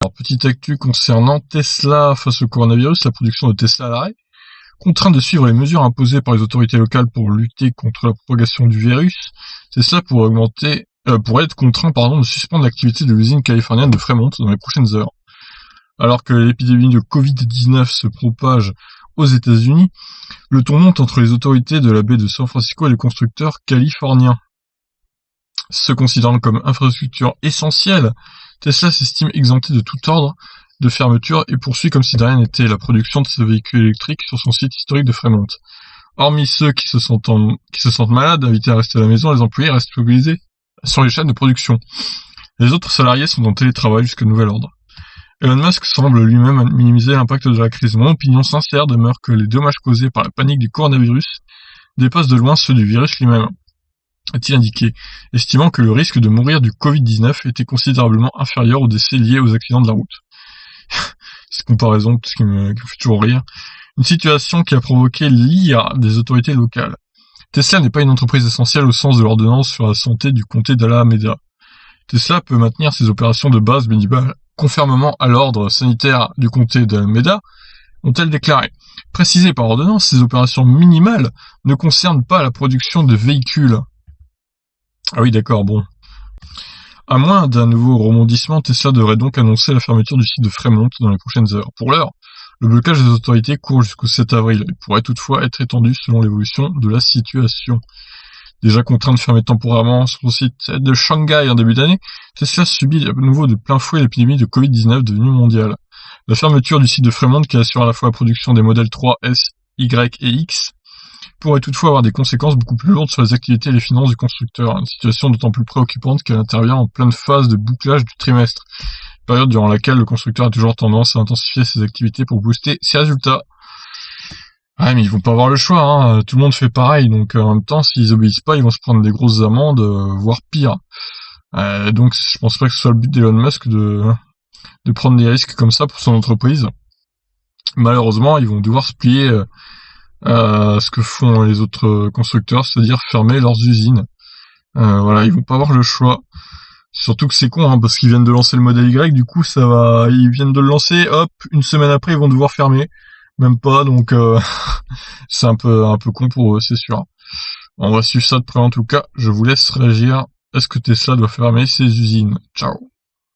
Alors, petite actu concernant Tesla face au coronavirus, la production de Tesla à l'arrêt. Contraint de suivre les mesures imposées par les autorités locales pour lutter contre la propagation du virus, Tesla pourrait être contraint de suspendre l'activité de l'usine californienne de Fremont dans les prochaines heures. Alors que l'épidémie de Covid-19 se propage aux États-Unis, le ton monte entre les autorités de la baie de San Francisco et les constructeurs californiens. Se considérant comme infrastructure essentielle, Tesla s'estime exempté de tout ordre de fermeture et poursuit comme si de rien n'était la production de ses véhicules électriques sur son site historique de Fremont. Hormis ceux qui se sentent malades, invités à rester à la maison, les employés restent mobilisés sur les chaînes de production. Les autres salariés sont en télétravail jusqu'à nouvel ordre. Elon Musk semble lui-même minimiser l'impact de la crise. Mon opinion sincère demeure que les dommages causés par la panique du coronavirus dépassent de loin ceux du virus lui-même, a-t-il indiqué, estimant que le risque de mourir du Covid-19 était considérablement inférieur aux décès liés aux accidents de la route. Cette comparaison, ce qui me fait toujours rire. Une situation qui a provoqué l'ire des autorités locales. Tesla n'est pas une entreprise essentielle au sens de l'ordonnance sur la santé du comté d'Alameda. Tesla peut maintenir ses opérations de base minimales conformément à l'ordre sanitaire du comté d'Alameda, ont-elles déclaré. Précisé par ordonnance, ces opérations minimales ne concernent pas la production de véhicules. Ah oui, d'accord, bon. À moins d'un nouveau rebondissement, Tesla devrait donc annoncer la fermeture du site de Fremont dans les prochaines heures. Pour l'heure, le blocage des autorités court jusqu'au 7 avril et pourrait toutefois être étendu selon l'évolution de la situation. Déjà contraint de fermer temporairement son site de Shanghai en début d'année, Tesla subit à nouveau de plein fouet l'épidémie de Covid-19 devenue mondiale. La fermeture du site de Fremont, qui assure à la fois la production des modèles 3, S, Y et X, pourrait toutefois avoir des conséquences beaucoup plus lourdes sur les activités et les finances du constructeur, une situation d'autant plus préoccupante qu'elle intervient en pleine phase de bouclage du trimestre, période durant laquelle le constructeur a toujours tendance à intensifier ses activités pour booster ses résultats. Ouais, mais ils vont pas avoir le choix, hein. Tout le monde fait pareil, donc en même temps, s'ils obéissent pas, ils vont se prendre des grosses amendes, voire pire. Donc je pense pas que ce soit le but d'Elon Musk de prendre des risques comme ça pour son entreprise. Malheureusement, ils vont devoir se plier à ce que font les autres constructeurs, c'est-à-dire fermer leurs usines. Voilà, ils vont pas avoir le choix. Surtout que c'est con, hein, parce qu'ils viennent de lancer le modèle Y, du coup ils viennent de le lancer, hop, une semaine après ils vont devoir fermer. Même pas, donc c'est un peu con pour eux, c'est sûr. On va suivre ça de près en tout cas. Je vous laisse réagir. Est-ce que Tesla doit fermer ses usines? Ciao.